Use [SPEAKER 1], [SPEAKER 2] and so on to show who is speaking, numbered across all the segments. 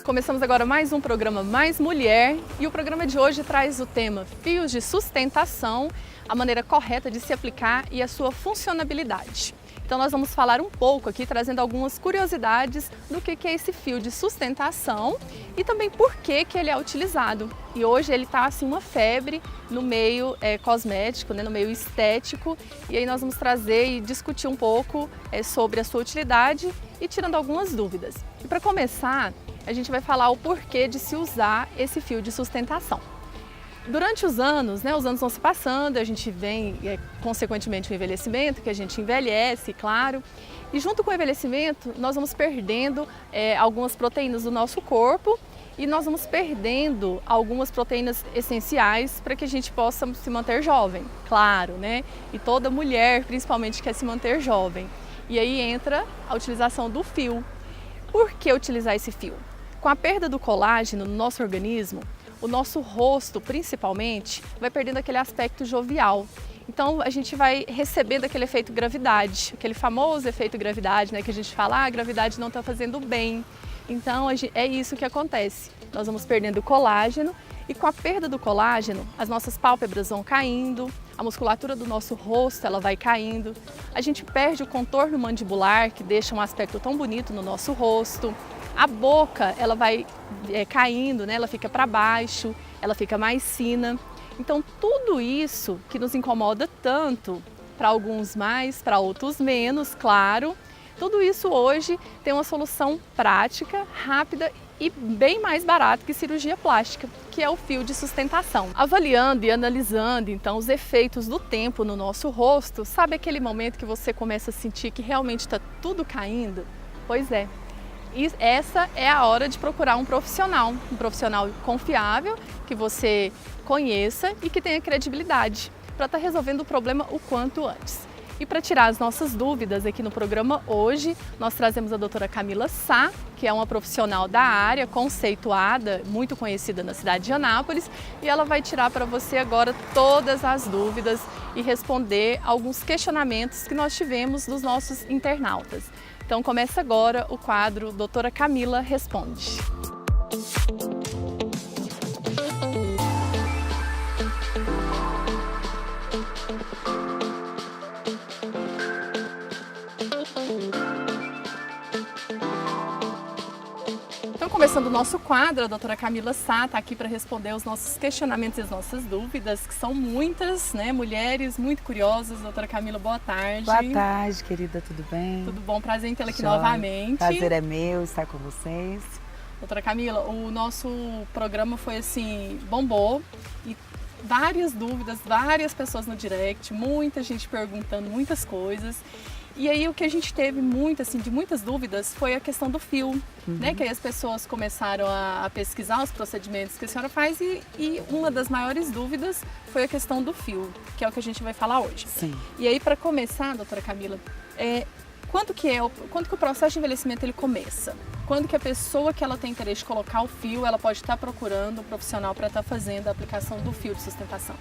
[SPEAKER 1] Começamos agora mais um programa Mais Mulher e o programa de hoje traz o tema Fios de Sustentação, a maneira correta de se aplicar e a sua funcionabilidade. Então nós vamos falar um pouco aqui, trazendo algumas curiosidades do que é esse fio de sustentação e também por que ele é utilizado. E hoje ele está assim uma febre no meio cosmético, né, no meio estético, e aí nós vamos trazer e discutir um pouco sobre a sua utilidade e tirando algumas dúvidas. E para começar, a gente vai falar o porquê de se usar esse fio de sustentação. Durante os anos vão se passando, a gente vem, consequentemente, o envelhecimento, que a gente envelhece, claro, e junto com o envelhecimento, nós vamos perdendo algumas proteínas do nosso corpo e nós vamos perdendo algumas proteínas essenciais para que a gente possa se manter jovem, claro, né? E toda mulher, principalmente, quer se manter jovem. E aí entra a utilização do fio. Por que utilizar esse fio? Com a perda do colágeno no nosso organismo, o nosso rosto, principalmente, vai perdendo aquele aspecto jovial. Então, a gente vai recebendo aquele efeito gravidade, aquele famoso efeito gravidade, né, que a gente fala, a gravidade não está fazendo bem. Então, é isso que acontece. Nós vamos perdendo o colágeno e com a perda do colágeno, as nossas pálpebras vão caindo, a musculatura do nosso rosto ela vai caindo, a gente perde o contorno mandibular, que deixa um aspecto tão bonito no nosso rosto. A boca, ela vai caindo, né? Ela fica para baixo, ela fica mais fina. Então, tudo isso que nos incomoda tanto, para alguns mais, para outros menos, claro, tudo isso hoje tem uma solução prática, rápida e bem mais barata que cirurgia plástica, que é o fio de sustentação. Avaliando e analisando, então, os efeitos do tempo no nosso rosto, sabe aquele momento que você começa a sentir que realmente está tudo caindo? Pois é. E essa é a hora de procurar um profissional confiável, que você conheça e que tenha credibilidade, para estar resolvendo o problema o quanto antes. E para tirar as nossas dúvidas aqui no programa hoje, nós trazemos a doutora Camila Sá, que é uma profissional da área, conceituada, muito conhecida na cidade de Anápolis, e ela vai tirar para você agora todas as dúvidas e responder alguns questionamentos que nós tivemos dos nossos internautas. Então começa agora o quadro Doutora Camila Responde. Então, começando o nosso quadro, a doutora Camila Sá está aqui para responder os nossos questionamentos e as nossas dúvidas, que são muitas, né? Mulheres muito curiosas. Doutora Camila, boa tarde.
[SPEAKER 2] Boa tarde, querida, tudo bem?
[SPEAKER 1] Tudo bom? Prazer em tê-la aqui novamente.
[SPEAKER 2] Prazer é meu estar com vocês.
[SPEAKER 1] Doutora Camila, o nosso programa foi assim, bombou e várias dúvidas, várias pessoas no direct, muita gente perguntando muitas coisas. E aí o que a gente teve de muitas dúvidas foi a questão do fio, né? Que aí as pessoas começaram a pesquisar os procedimentos que a senhora faz e uma das maiores dúvidas foi a questão do fio, que é o que a gente vai falar hoje.
[SPEAKER 2] Sim.
[SPEAKER 1] E aí para começar, doutora Camila, quando que o processo de envelhecimento ele começa? Quando que a pessoa que ela tem interesse de colocar o fio, ela pode estar procurando um profissional para estar fazendo a aplicação do fio de sustentação?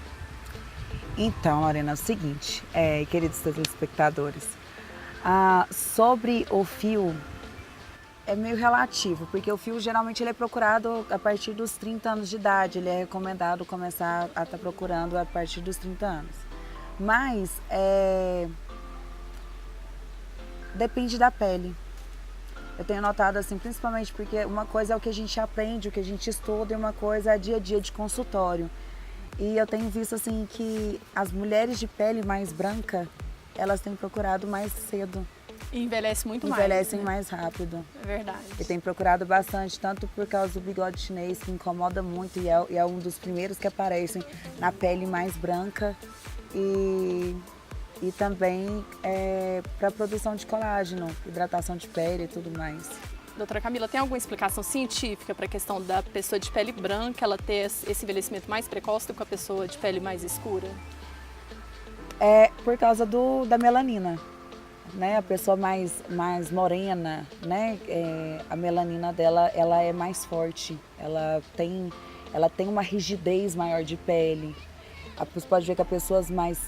[SPEAKER 2] Então, Lorena, é o seguinte, queridos telespectadores, sobre o fio é meio relativo, porque o fio geralmente ele é procurado a partir dos 30 anos de idade, ele é recomendado começar a estar procurando a partir dos 30 anos. Mas depende da pele. Eu tenho notado assim, principalmente porque uma coisa é o que a gente aprende, o que a gente estuda, e uma coisa é dia a dia de consultório. E eu tenho visto assim que as mulheres de pele mais branca, elas têm procurado mais cedo.
[SPEAKER 1] E envelhece muito mais.
[SPEAKER 2] Envelhecem mais rápido.
[SPEAKER 1] É verdade.
[SPEAKER 2] E tem procurado bastante, tanto por causa do bigode chinês, que incomoda muito e é um dos primeiros que aparecem na pele mais branca. E também para produção de colágeno, hidratação de pele e tudo mais.
[SPEAKER 1] Doutora Camila, tem alguma explicação científica para a questão da pessoa de pele branca ela ter esse envelhecimento mais precoce do que a pessoa de pele mais escura?
[SPEAKER 2] É por causa da melanina. né? A pessoa mais morena, né? A melanina dela, ela é mais forte. Ela tem uma rigidez maior de pele. Você pode ver que as pessoas mais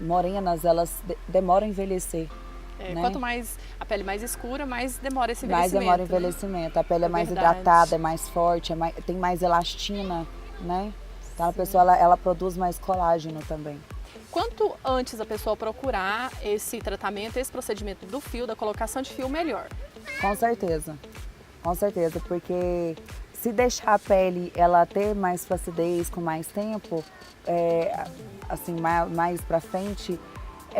[SPEAKER 2] morenas, elas demoram a envelhecer. Né?
[SPEAKER 1] Quanto mais a pele mais escura, mais demora esse
[SPEAKER 2] mais
[SPEAKER 1] envelhecimento.
[SPEAKER 2] demora o envelhecimento. Né? A pele é mais hidratada, é mais forte, tem mais elastina, né? Então a pessoa ela produz mais colágeno também.
[SPEAKER 1] Quanto antes a pessoa procurar esse tratamento, esse procedimento do fio, da colocação de fio, melhor?
[SPEAKER 2] Com certeza, porque se deixar a pele ela ter mais flacidez com mais tempo, assim, mais pra frente,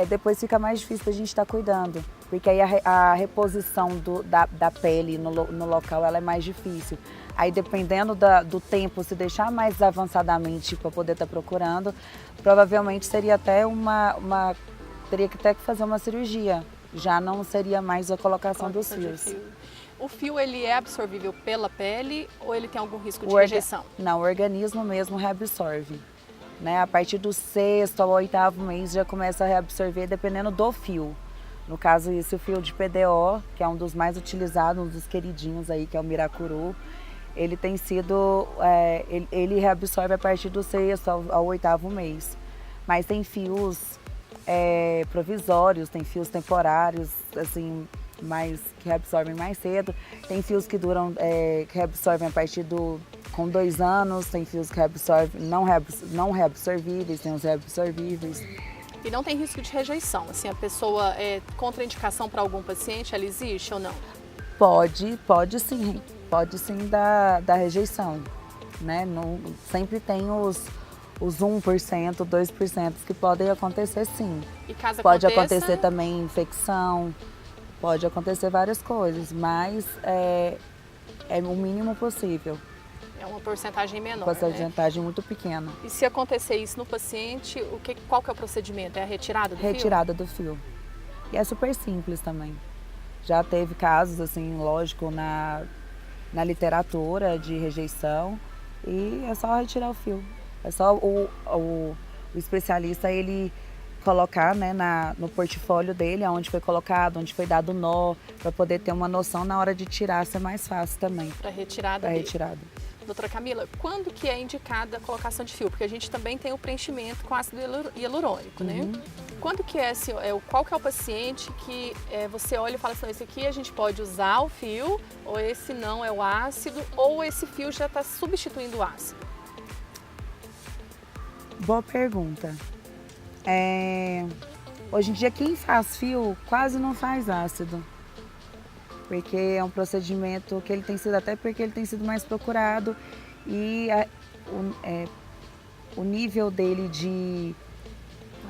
[SPEAKER 2] depois fica mais difícil da gente estar cuidando. Porque aí a reposição da pele no local ela é mais difícil. Aí dependendo do tempo, se deixar mais avançadamente para poder estar procurando, provavelmente seria até teria que até que fazer uma cirurgia. Já não seria mais a colocação dos fios.
[SPEAKER 1] O fio, ele é absorvível pela pele ou ele tem algum risco de rejeição?
[SPEAKER 2] Não, o organismo mesmo reabsorve. Né? A partir do 6º ao 8º mês já começa a reabsorver, dependendo do fio. No caso, esse o fio de PDO, que é um dos mais utilizados, um dos queridinhos aí, que é o Miracuru, ele tem sido, ele reabsorve a partir do 6º ao 8º mês. Mas tem fios provisórios, tem fios temporários, assim, que reabsorvem mais cedo. Tem fios que duram, que reabsorvem a partir com 2 anos, tem fios que reabsorvem, não reabsorvíveis, tem os reabsorvíveis.
[SPEAKER 1] E não tem risco de rejeição? Assim, a pessoa contraindicação para algum paciente, ela existe ou não?
[SPEAKER 2] Pode sim dar rejeição, né? Sempre tem os 1%, 2% que podem acontecer sim.
[SPEAKER 1] E caso
[SPEAKER 2] pode acontecer também infecção, pode acontecer várias coisas, mas é o mínimo possível.
[SPEAKER 1] É uma porcentagem menor,
[SPEAKER 2] uma porcentagem muito pequena.
[SPEAKER 1] E se acontecer isso no paciente, qual que é o procedimento? É a retirada do fio?
[SPEAKER 2] Retirada do fio. E é super simples também. Já teve casos, assim, lógico, na literatura de rejeição e é só retirar o fio. É só o especialista, ele colocar, né, no portfólio dele, onde foi colocado, onde foi dado nó, para poder ter uma noção na hora de tirar, ser mais fácil também.
[SPEAKER 1] Para retirada. Doutora Camila, quando que é indicada a colocação de fio? Porque a gente também tem o preenchimento com ácido hialurônico, né? Quando que qual que é o paciente que você olha e fala assim, esse aqui a gente pode usar o fio, ou esse não é o ácido, ou esse fio já está substituindo o ácido?
[SPEAKER 2] Boa pergunta. Hoje em dia quem faz fio quase não faz ácido. Porque é um procedimento que ele tem sido mais procurado e o nível dele de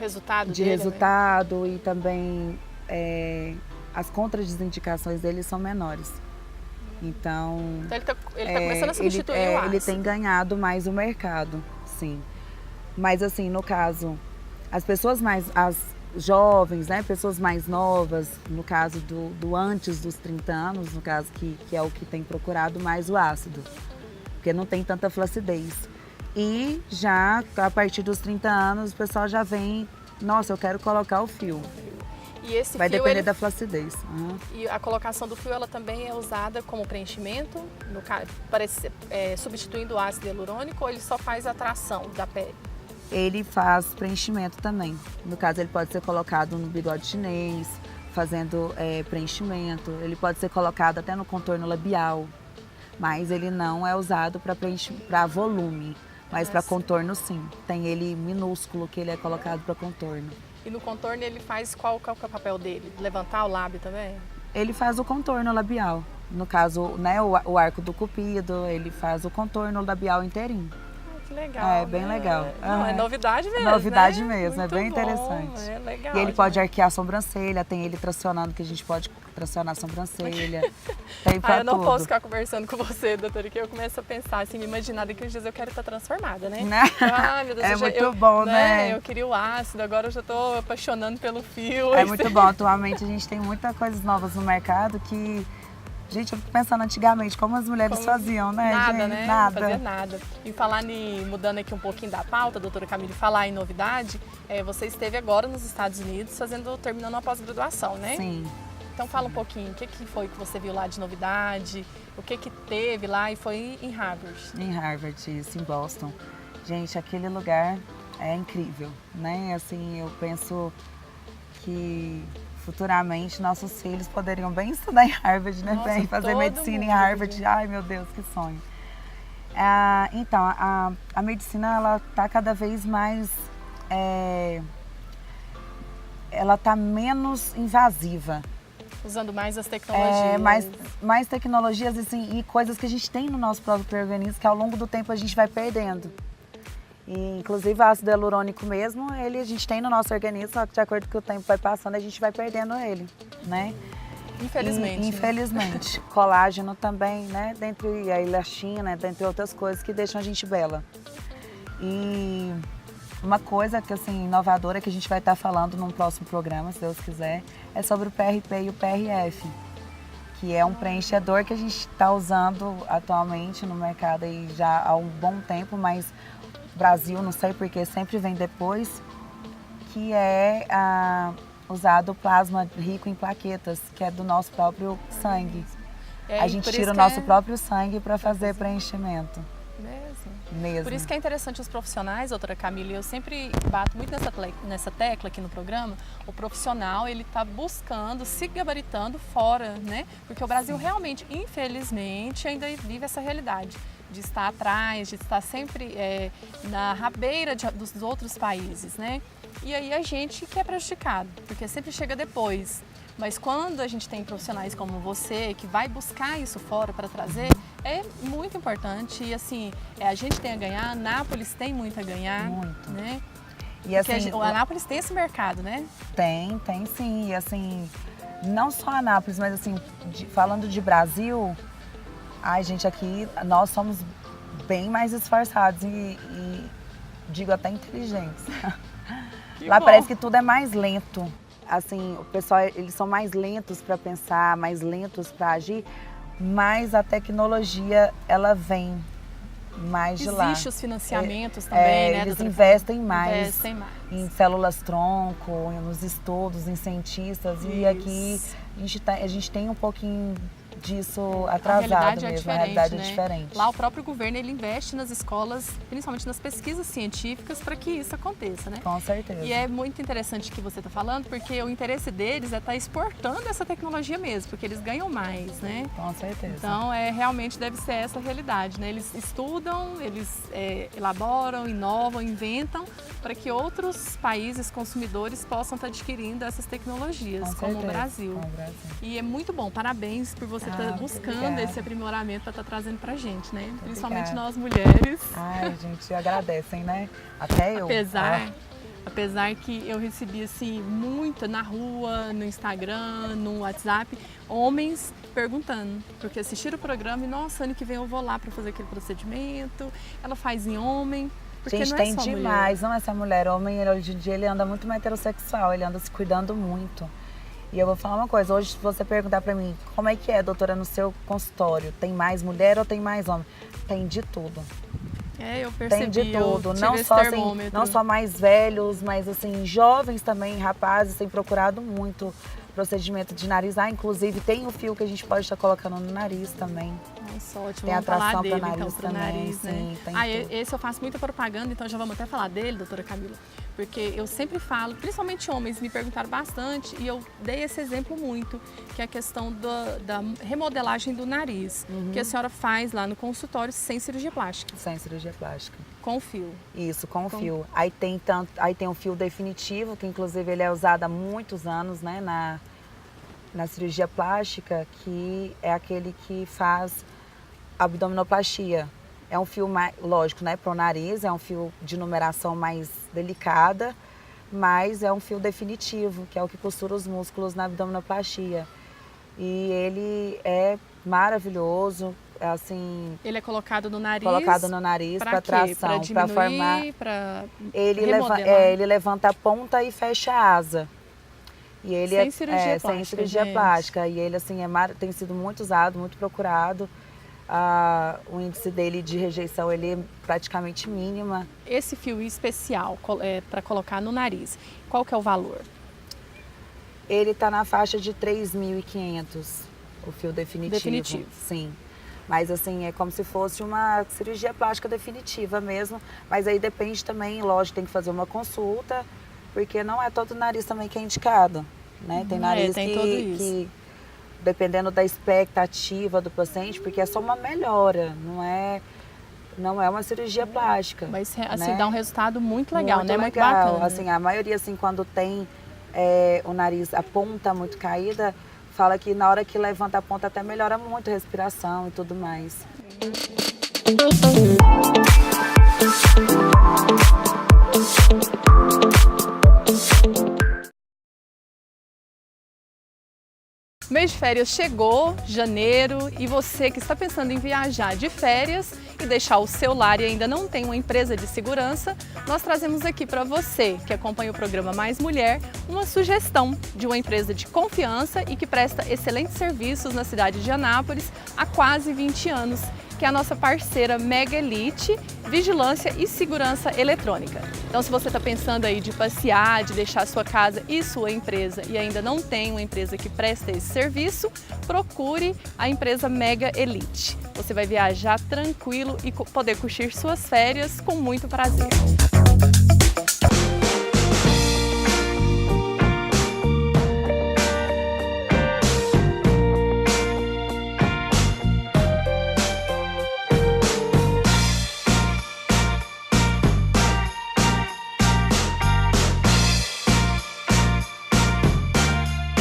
[SPEAKER 2] resultado e também as contraindicações dele são menores. Então
[SPEAKER 1] ele está começando a substituir o ácido.
[SPEAKER 2] Ele tem ganhado mais o mercado, sim. Mas assim, no caso, as pessoas as jovens, né, pessoas mais novas, no caso do antes dos 30 anos, no caso que é o que tem procurado mais o ácido, porque não tem tanta flacidez. E já a partir dos 30 anos o pessoal já vem, nossa, eu quero colocar o fio.
[SPEAKER 1] E esse
[SPEAKER 2] vai depender da flacidez.
[SPEAKER 1] E a colocação do fio ela também é usada como preenchimento, substituindo o ácido hialurônico, ou ele só faz a tração da pele?
[SPEAKER 2] Ele faz preenchimento também. No caso, ele pode ser colocado no bigode chinês, fazendo preenchimento. Ele pode ser colocado até no contorno labial, mas ele não é usado para volume, mas para contorno sim. Tem ele minúsculo que ele é colocado para contorno.
[SPEAKER 1] E no contorno ele faz qual que é o papel dele? Levantar o lábio também?
[SPEAKER 2] Ele faz o contorno labial. No caso, né, o arco do cupido, ele faz o contorno labial inteirinho.
[SPEAKER 1] Que legal.
[SPEAKER 2] É bem legal.
[SPEAKER 1] Não, é novidade mesmo.
[SPEAKER 2] Novidade
[SPEAKER 1] né?
[SPEAKER 2] mesmo,
[SPEAKER 1] Muito
[SPEAKER 2] é bem
[SPEAKER 1] bom,
[SPEAKER 2] interessante.
[SPEAKER 1] É legal.
[SPEAKER 2] E ele pode arquear a sobrancelha, tem ele tracionando, que a gente pode tracionar a sobrancelha. Tem pra
[SPEAKER 1] eu não
[SPEAKER 2] tudo.
[SPEAKER 1] posso ficar conversando com você, doutora, que eu começo a pensar, assim, me imaginar daqui uns dias eu quero estar transformada, né?
[SPEAKER 2] Meu Deus, muito bom, né?
[SPEAKER 1] Eu queria o ácido, agora eu já estou apaixonando pelo fio.
[SPEAKER 2] É muito bom. Atualmente a gente tem muitas coisas novas no mercado que Gente, eu fico pensando antigamente como as mulheres faziam, né,
[SPEAKER 1] Nada,
[SPEAKER 2] gente?
[SPEAKER 1] né?
[SPEAKER 2] Nada.
[SPEAKER 1] Não fazia nada. E falar mudando aqui um pouquinho da pauta, doutora Camille, falar em novidade, você esteve agora nos Estados Unidos terminando uma pós-graduação, né?
[SPEAKER 2] Sim.
[SPEAKER 1] Então fala um pouquinho, o que foi que você viu lá de novidade, o que teve lá e foi em Harvard?
[SPEAKER 2] Em Harvard, isso, em Boston. Gente, aquele lugar é incrível, né? Assim, eu penso que futuramente nossos filhos poderiam bem estudar em Harvard, né?
[SPEAKER 1] Nossa,
[SPEAKER 2] bem fazer medicina em Harvard. Ai, meu Deus, que sonho. Então, a medicina, ela está cada vez mais... ela está menos invasiva.
[SPEAKER 1] Usando mais as tecnologias.
[SPEAKER 2] Mais tecnologias assim, e coisas que a gente tem no nosso próprio organismo, que ao longo do tempo a gente vai perdendo. E, inclusive, ácido hialurônico mesmo, a gente tem no nosso organismo, só que de acordo com o tempo vai passando, a gente vai perdendo ele, né?
[SPEAKER 1] Infelizmente.
[SPEAKER 2] Infelizmente. Colágeno também, né? Dentre a elastina, dentre outras coisas que deixam a gente bela. E uma coisa que, assim, inovadora que a gente vai estar falando num próximo programa, se Deus quiser, é sobre o PRP e o PRF, que é um preenchedor que a gente está usando atualmente no mercado aí já há um bom tempo, mas Brasil, não sei porque, sempre vem depois, que é usado o plasma rico em plaquetas, que é do nosso próprio sangue. A gente tira o nosso próprio sangue para fazer preenchimento. Mesmo.
[SPEAKER 1] Por isso que é interessante os profissionais, doutora Camille, eu sempre bato muito nessa tecla aqui no programa, o profissional, ele está buscando, se gabaritando fora, né? Porque o Brasil realmente, infelizmente, ainda vive essa realidade de estar atrás, de estar sempre na rabeira dos outros países, né? E aí a gente que é prejudicado, porque sempre chega depois. Mas quando a gente tem profissionais como você, que vai buscar isso fora para trazer, é muito importante. E assim, a gente tem a ganhar, a Anápolis tem muito a ganhar. Muito. Né? E assim, a Anápolis tem esse mercado, né?
[SPEAKER 2] Tem sim. E assim, não só a Anápolis, mas assim, falando de Brasil, gente, aqui nós somos bem mais esforçados e digo até inteligentes. Lá parece que tudo é mais lento. Assim, o pessoal, eles são mais lentos para pensar, mais lentos para agir, mas a tecnologia, ela vem mais de lá.
[SPEAKER 1] Existem os financiamentos também, né?
[SPEAKER 2] Eles investem mais em células-tronco, nos estudos, em cientistas, e aqui a gente tem um pouquinho disso atrasado mesmo, a realidade é diferente.
[SPEAKER 1] Lá o próprio governo, ele investe nas escolas, principalmente nas pesquisas científicas, para que isso aconteça, né?
[SPEAKER 2] Com certeza.
[SPEAKER 1] E é muito interessante o que você está falando, porque o interesse deles é estar exportando essa tecnologia mesmo, porque eles ganham mais, né?
[SPEAKER 2] Com certeza.
[SPEAKER 1] Então, realmente deve ser essa a realidade, né? Eles estudam, eles elaboram, inovam, inventam, para que outros países consumidores possam estar adquirindo essas tecnologias, como o Brasil. E é muito bom, parabéns por você estar buscando esse aprimoramento para estar trazendo para a gente, né? Principalmente nós mulheres.
[SPEAKER 2] Ai, gente, agradecem, né? Até eu.
[SPEAKER 1] Apesar que eu recebi assim muito na rua, no Instagram, no WhatsApp, homens perguntando, porque assistiram o programa e nossa, ano que vem eu vou lá para fazer aquele procedimento. Ela faz em homem. Porque
[SPEAKER 2] gente,
[SPEAKER 1] não
[SPEAKER 2] tem
[SPEAKER 1] só
[SPEAKER 2] demais,
[SPEAKER 1] mulher.
[SPEAKER 2] Não é só mulher. Homem, hoje em dia, ele anda muito mais heterossexual, ele anda se cuidando muito. E eu vou falar uma coisa, hoje se você perguntar pra mim, como é que é, doutora, no seu consultório, tem mais mulher ou tem mais homem? Tem de tudo.
[SPEAKER 1] Eu percebi.
[SPEAKER 2] Tem de tudo, não só mais velhos, mas assim, jovens também, rapazes, têm procurado muito procedimento de nariz. Inclusive tem o fio que a gente pode estar colocando no nariz também.
[SPEAKER 1] Nossa, ótimo.
[SPEAKER 2] Tem atração
[SPEAKER 1] para
[SPEAKER 2] o nariz então,
[SPEAKER 1] também.
[SPEAKER 2] Nariz,
[SPEAKER 1] né?
[SPEAKER 2] Sim,
[SPEAKER 1] esse eu faço muita propaganda, então já vamos até falar dele, doutora Camila. Porque eu sempre falo, principalmente homens, me perguntaram bastante e eu dei esse exemplo muito, que é a questão da remodelagem do nariz, que a senhora faz lá no consultório sem cirurgia plástica.
[SPEAKER 2] Sem cirurgia plástica.
[SPEAKER 1] Com fio.
[SPEAKER 2] Isso, com fio. Aí tem um fio definitivo, que inclusive ele é usado há muitos anos, né, na cirurgia plástica, que é aquele que faz abdominoplastia. É um fio mais, lógico, né, para o nariz, é um fio de numeração mais delicada, mas é um fio definitivo, que é o que costura os músculos na abdominoplastia. E ele é maravilhoso, assim...
[SPEAKER 1] Ele é colocado no nariz?
[SPEAKER 2] Colocado no nariz para tração, para formar...
[SPEAKER 1] Para
[SPEAKER 2] ele levanta a ponta e fecha a asa. E ele
[SPEAKER 1] sem cirurgia plástica,
[SPEAKER 2] sem cirurgia
[SPEAKER 1] gente.
[SPEAKER 2] plástica. E ele assim tem sido muito usado, muito procurado. O índice dele de rejeição ele é praticamente mínima.
[SPEAKER 1] Esse fio especial para colocar no nariz, qual que é o valor?
[SPEAKER 2] Ele está na faixa de 3.500, o fio definitivo.
[SPEAKER 1] Definitivo.
[SPEAKER 2] Sim. Mas assim, é como se fosse uma cirurgia plástica definitiva mesmo. Mas aí depende também, lógico, tem que fazer uma consulta, porque não é todo nariz também que é indicado, né? Tem nariz
[SPEAKER 1] tem tudo isso.
[SPEAKER 2] que, dependendo da expectativa do paciente, porque é só uma melhora, não é uma cirurgia plástica.
[SPEAKER 1] Mas assim,
[SPEAKER 2] né?
[SPEAKER 1] dá um resultado muito legal,
[SPEAKER 2] muito
[SPEAKER 1] né?
[SPEAKER 2] legal.
[SPEAKER 1] Muito bacana.
[SPEAKER 2] Assim, a maioria, assim, quando tem o nariz, a ponta muito caída, fala que na hora que levanta a ponta até melhora muito a respiração e tudo mais.
[SPEAKER 1] O mês de férias chegou, janeiro, e você que está pensando em viajar de férias e deixar o seu lar e ainda não tem uma empresa de segurança, nós trazemos aqui para você, que acompanha o programa Mais Mulher, uma sugestão de uma empresa de confiança e que presta excelentes serviços na cidade de Anápolis há quase 20 anos, que é a nossa parceira Mega Elite, Vigilância e Segurança Eletrônica. Então, se você está pensando aí de passear, de deixar sua casa e sua empresa e ainda não tem uma empresa que presta esse serviço, procure a empresa Mega Elite. Você vai viajar tranquilo e poder curtir suas férias com muito prazer.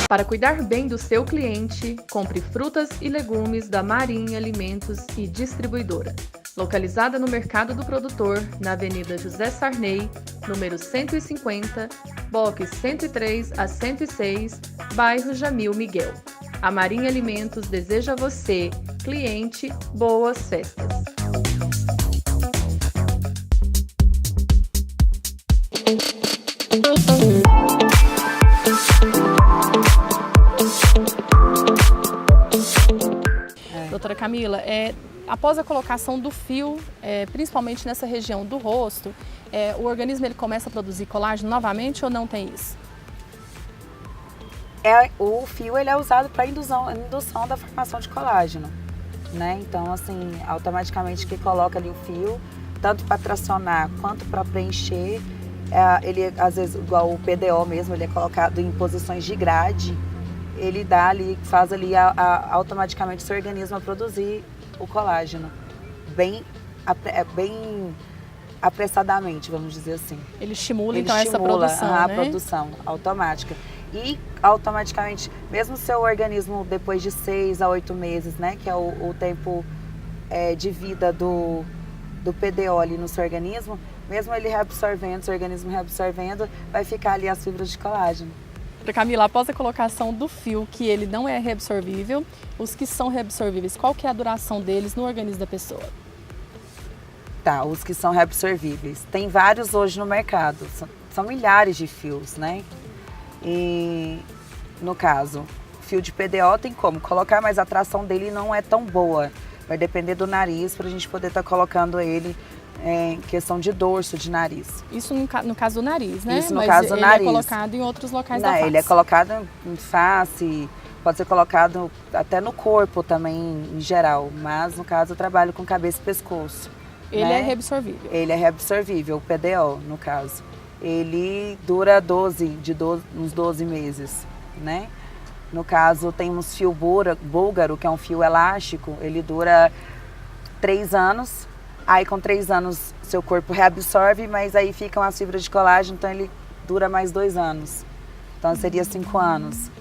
[SPEAKER 1] Para cuidar bem do seu cliente, compre frutas e legumes da Marinha Alimentos e Distribuidora, localizada no Mercado do Produtor, na Avenida José Sarney, número 150, box 103 a 106, bairro Jamil Miguel. A Marinha Alimentos deseja a você, cliente, boas festas. Doutora Camila, após a colocação do fio, principalmente nessa região do rosto, o organismo ele começa a produzir colágeno novamente ou não tem isso?
[SPEAKER 2] O fio ele é usado para indução da formação de colágeno, né? Então, assim, automaticamente que coloca ali o fio, tanto para tracionar quanto para preencher, ele às vezes, igual o PDO mesmo, ele é colocado em posições de grade. Ele dá ali, faz ali automaticamente o seu organismo a produzir o colágeno, bem apressadamente, vamos dizer assim.
[SPEAKER 1] Ele estimula então essa produção,
[SPEAKER 2] a
[SPEAKER 1] né?
[SPEAKER 2] produção automática. E automaticamente, mesmo o seu organismo depois de 6 a 8 meses, né, que é o tempo de vida do PDO ali no seu organismo, mesmo ele reabsorvendo, seu organismo reabsorvendo, vai ficar ali as fibras de colágeno.
[SPEAKER 1] Camila, após a colocação do fio, que ele não é reabsorvível, os que são reabsorvíveis, qual que é a duração deles no organismo da pessoa?
[SPEAKER 2] Tá, os que são reabsorvíveis. Tem vários hoje no mercado, são milhares de fios, né? E no caso, fio de PDO tem como colocar, mas a tração dele não é tão boa. Vai depender do nariz para a gente poder estar colocando ele em questão de dorso de nariz.
[SPEAKER 1] Isso no caso do nariz, né?
[SPEAKER 2] Isso no caso do nariz.
[SPEAKER 1] Ele é colocado em outros locais da face.
[SPEAKER 2] Ele é colocado em face, pode ser colocado até no corpo também, em geral. Mas no caso eu trabalho com cabeça e pescoço.
[SPEAKER 1] Ele
[SPEAKER 2] né?
[SPEAKER 1] é reabsorvível?
[SPEAKER 2] Ele é reabsorvível, o PDO no caso. Ele dura uns 12 meses, né? No caso tem uns fio búlgaro, que é um fio elástico, ele dura 3 anos. Aí com 3 anos seu corpo reabsorve, mas aí ficam as fibras de colágeno, então ele dura mais 2 anos. Então seria 5 anos.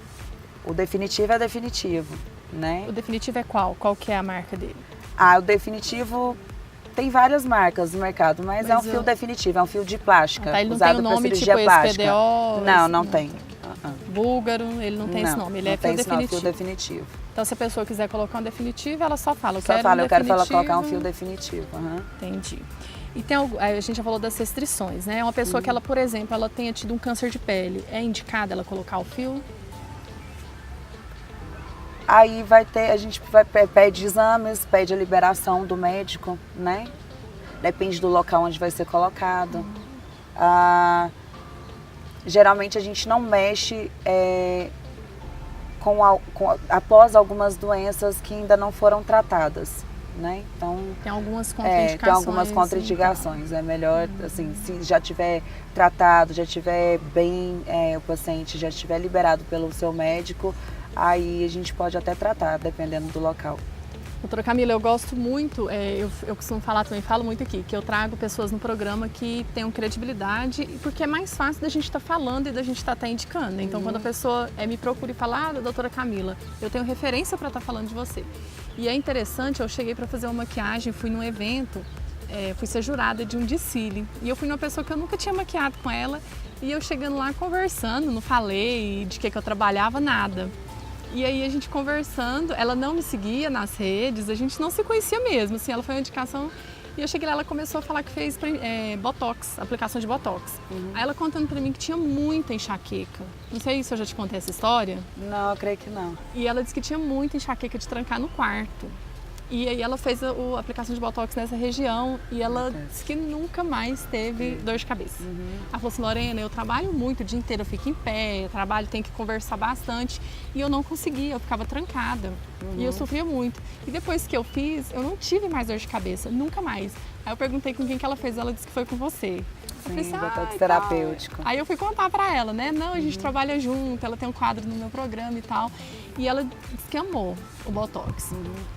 [SPEAKER 2] O definitivo é definitivo, né?
[SPEAKER 1] O definitivo é qual? Qual que é a marca dele?
[SPEAKER 2] O definitivo tem várias marcas no mercado, mas é um fio definitivo, é um fio de plástica.
[SPEAKER 1] Tá, ele não
[SPEAKER 2] usado
[SPEAKER 1] tem o
[SPEAKER 2] para
[SPEAKER 1] nome
[SPEAKER 2] cirurgia
[SPEAKER 1] tipo
[SPEAKER 2] plástica.
[SPEAKER 1] esse PDO?
[SPEAKER 2] Não tem.
[SPEAKER 1] Búlgaro, ele não tem esse nome, ele é fio definitivo.
[SPEAKER 2] Fio definitivo.
[SPEAKER 1] Então se a pessoa quiser colocar um definitivo, ela só fala,
[SPEAKER 2] eu quero colocar um fio definitivo.
[SPEAKER 1] Entendi. E tem algo, a gente já falou das restrições, né? Uma pessoa que ela, por exemplo, ela tenha tido um câncer de pele, é indicada ela colocar o fio?
[SPEAKER 2] Aí a gente pede exames, pede a liberação do médico, né? Depende do local onde vai ser colocado. Geralmente a gente não mexe após algumas doenças que ainda não foram tratadas, né? Então
[SPEAKER 1] tem algumas contraindicações.
[SPEAKER 2] Tem algumas contraindicações. Então. É melhor, assim, se já tiver tratado, já tiver bem, o paciente já estiver liberado pelo seu médico, aí a gente pode até tratar, dependendo do local.
[SPEAKER 1] Doutora Camila, eu gosto muito, eu costumo falar também, falo muito aqui, que eu trago pessoas no programa que tenham credibilidade, porque é mais fácil da gente estar falando e da gente estar até indicando. Então, quando a pessoa me procura e fala, doutora Camila, eu tenho referência para estar falando de você. E é interessante, eu cheguei para fazer uma maquiagem, fui num evento, fui ser jurada de um desfile, e eu fui numa pessoa que eu nunca tinha maquiado com ela, e eu chegando lá conversando, não falei de que eu trabalhava, nada. E aí a gente conversando, ela não me seguia nas redes, a gente não se conhecia mesmo, assim, ela foi uma indicação. E eu cheguei lá, ela começou a falar que fez Botox, aplicação de Botox. Aí ela contando pra mim que tinha muita enxaqueca. Não sei se eu já te contei essa história.
[SPEAKER 2] Não, eu creio que não.
[SPEAKER 1] E ela disse que tinha muita enxaqueca de trancar no quarto. E aí ela fez a aplicação de Botox nessa região e ela disse que nunca mais teve dor de cabeça. Ela falou assim, Lorena, eu trabalho muito, o dia inteiro eu fico em pé, eu trabalho, tenho que conversar bastante. E eu não conseguia, eu ficava trancada. E eu sofria muito. E depois que eu fiz, eu não tive mais dor de cabeça, nunca mais. Aí eu perguntei com quem que ela fez, ela disse que foi com você.
[SPEAKER 2] Sim, botox terapêutico.
[SPEAKER 1] Aí eu fui contar pra ela, né? Não, a gente trabalha junto, ela tem um quadro no meu programa e tal. E ela disse que amou o Botox.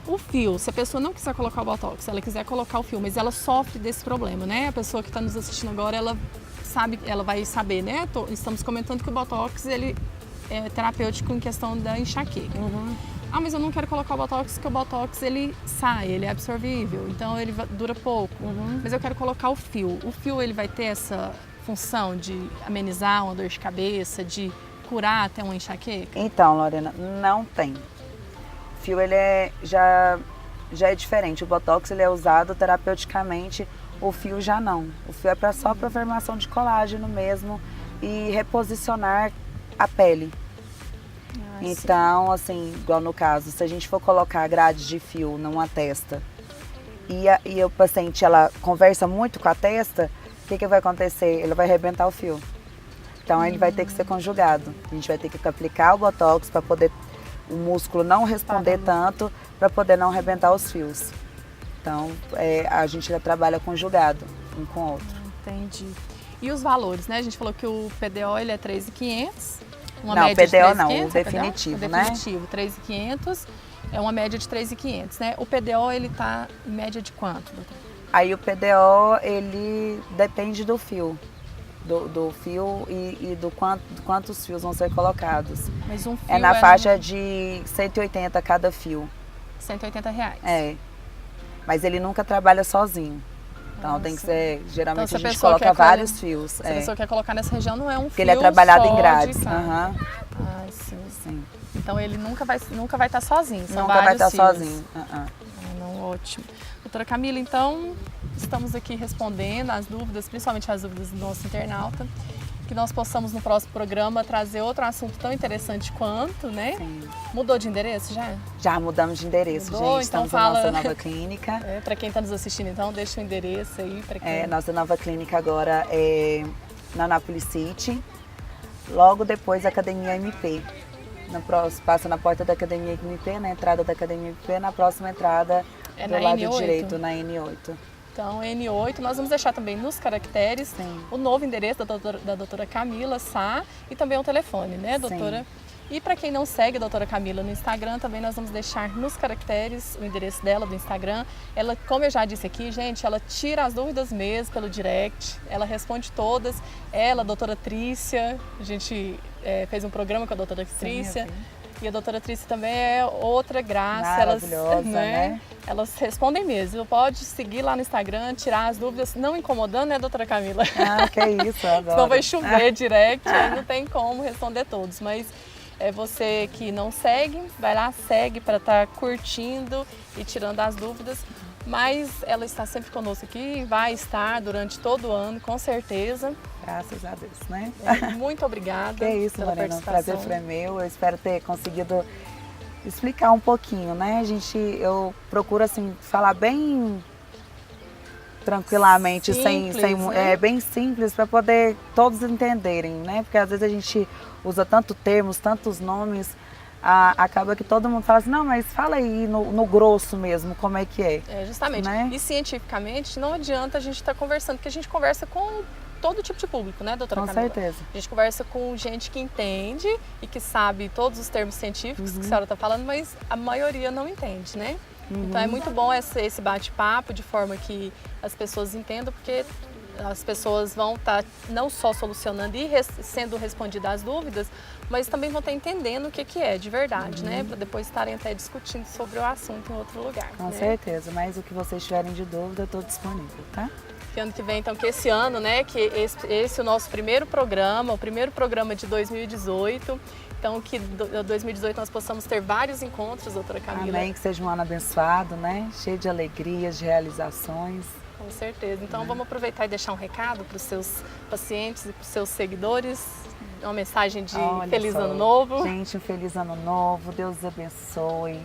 [SPEAKER 1] O fio, se a pessoa não quiser colocar o Botox, ela quiser colocar o fio, mas ela sofre desse problema, né? A pessoa que está nos assistindo agora, ela sabe, ela vai saber, né? Estamos comentando que o Botox, ele é terapêutico em questão da enxaqueca. Ah, mas eu não quero colocar o Botox, porque o Botox ele sai, ele é absorvível, então ele dura pouco. Mas eu quero colocar o fio. O fio ele vai ter essa função de amenizar uma dor de cabeça, de curar até uma enxaqueca?
[SPEAKER 2] Então, Lorena, não tem. O fio ele já é diferente. O Botox ele é usado terapeuticamente, o fio já não. O fio é só para formação de colágeno mesmo e reposicionar a pele. Então, assim, igual no caso, se a gente for colocar grade de fio numa testa e o paciente ela conversa muito com a testa, o que vai acontecer? Ele vai arrebentar o fio. Então, ele vai ter que ser conjugado. A gente vai ter que aplicar o Botox para poder o músculo não responder tanto, para poder não arrebentar os fios. Então, a gente já trabalha conjugado, um com o outro.
[SPEAKER 1] Entendi. E os valores, né? A gente falou que o PDO ele é 3.500.
[SPEAKER 2] Não, o PDO não, o definitivo, né?
[SPEAKER 1] O definitivo, 3.500, é uma média de 3.500, né? O PDO, ele tá em média de quanto, doutor?
[SPEAKER 2] Aí o PDO, ele depende do fio, do fio e do quantos fios vão ser colocados.
[SPEAKER 1] Mas um fio
[SPEAKER 2] é na faixa de 180 cada fio.
[SPEAKER 1] R$180.
[SPEAKER 2] É, mas ele nunca trabalha sozinho. Então tem que ser, geralmente
[SPEAKER 1] então,
[SPEAKER 2] a gente coloca vários fios.
[SPEAKER 1] Se a pessoa quer colocar nessa região, não é um fio.
[SPEAKER 2] Porque ele é trabalhado em grades.
[SPEAKER 1] Ah, sim. Então ele nunca vai estar sozinho. São
[SPEAKER 2] nunca vai estar
[SPEAKER 1] fios.
[SPEAKER 2] Sozinho.
[SPEAKER 1] Não, ótimo. Doutora Camila, então estamos aqui respondendo as dúvidas, principalmente as dúvidas do nosso internauta. Que nós possamos no próximo programa trazer outro assunto tão interessante quanto, né?
[SPEAKER 2] Sim.
[SPEAKER 1] Mudou de endereço já?
[SPEAKER 2] Já mudamos de endereço,
[SPEAKER 1] Mudou,
[SPEAKER 2] gente.
[SPEAKER 1] então
[SPEAKER 2] Estamos na nossa nova clínica.
[SPEAKER 1] Para quem está nos assistindo, então, deixa o endereço aí.
[SPEAKER 2] Nossa nova clínica agora é na Anápolis City, logo depois da Academia MP. Passa na porta da Academia MP, na entrada da Academia MP, na próxima entrada do lado
[SPEAKER 1] N8?
[SPEAKER 2] Direito, na N8.
[SPEAKER 1] Então, N8, nós vamos deixar também nos caracteres o novo endereço da doutora Camila Sá e também o telefone, né, doutora? Sim. E para quem não segue a doutora Camila no Instagram, também nós vamos deixar nos caracteres o endereço dela do Instagram. Ela, como eu já disse aqui, gente, ela tira as dúvidas mesmo pelo direct, ela responde todas. Ela, a doutora Trícia, a gente fez um programa com a doutora Trícia. E a doutora Trícia também é outra graça.
[SPEAKER 2] Maravilhosa, né?
[SPEAKER 1] Elas respondem mesmo. Pode seguir lá no Instagram, tirar as dúvidas, não incomodando, né, doutora Camila?
[SPEAKER 2] Ah, que isso, agora.
[SPEAKER 1] Senão vai chover direct, aí não tem como responder todos. Mas você que não segue, vai lá, segue para estar curtindo e tirando as dúvidas. mas ela está sempre conosco aqui, vai estar durante todo o ano, com certeza.
[SPEAKER 2] Graças a Deus, né?
[SPEAKER 1] Muito obrigada
[SPEAKER 2] Que é isso,
[SPEAKER 1] pela
[SPEAKER 2] Lorena, o
[SPEAKER 1] participação.
[SPEAKER 2] prazer foi meu. Eu espero ter conseguido explicar um pouquinho, né? Eu procuro assim falar bem tranquilamente,
[SPEAKER 1] Simples, né?
[SPEAKER 2] bem simples para poder todos entenderem, né? Porque às vezes a gente usa tanto termos, tantos nomes, acaba que todo mundo fala assim, não, mas fala aí no grosso mesmo, como é que é.
[SPEAKER 1] É, justamente.
[SPEAKER 2] Né?
[SPEAKER 1] E cientificamente não adianta a gente estar conversando, porque a gente conversa com todo tipo de público, né, doutora Camila?
[SPEAKER 2] Com certeza.
[SPEAKER 1] A gente conversa com gente que entende e que sabe todos os termos científicos que a senhora está falando, mas a maioria não entende, né? Então é muito bom esse bate-papo de forma que as pessoas entendam, porque as pessoas vão estar não só solucionando e sendo respondidas as dúvidas, mas também vão estar entendendo o que é de verdade, né? Para depois estarem até discutindo sobre o assunto em outro lugar.
[SPEAKER 2] Com
[SPEAKER 1] né?
[SPEAKER 2] certeza, mas o que vocês tiverem de dúvida, eu estou disponível, tá?
[SPEAKER 1] Que ano que vem, então, que esse ano, né, que esse é o nosso primeiro programa, o primeiro programa de 2018. Então, que em 2018 nós possamos ter vários encontros, doutora Camila.
[SPEAKER 2] Amém, que seja um ano abençoado, né? Cheio de alegrias, de realizações.
[SPEAKER 1] Com certeza. Então, vamos aproveitar e deixar um recado para os seus pacientes e para os seus seguidores. Uma mensagem de Feliz Ano Novo.
[SPEAKER 2] Gente, um Feliz Ano Novo. Deus os abençoe.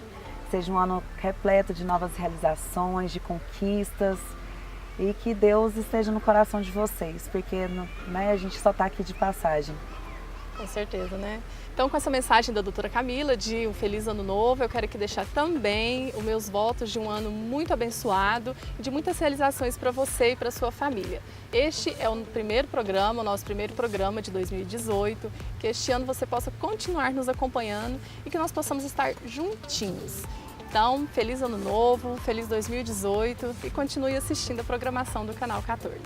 [SPEAKER 2] Seja um ano repleto de novas realizações, de conquistas. E que Deus esteja no coração de vocês, porque né, a gente só está aqui de passagem.
[SPEAKER 1] Com certeza, né? Então, com essa mensagem da doutora Camila de um Feliz Ano Novo, eu quero aqui deixar também os meus votos de um ano muito abençoado e de muitas realizações para você e para sua família. Este é o primeiro programa, o nosso primeiro programa de 2018, que este ano você possa continuar nos acompanhando e que nós possamos estar juntinhos. Então, Feliz Ano Novo, Feliz 2018 e continue assistindo a programação do Canal 14.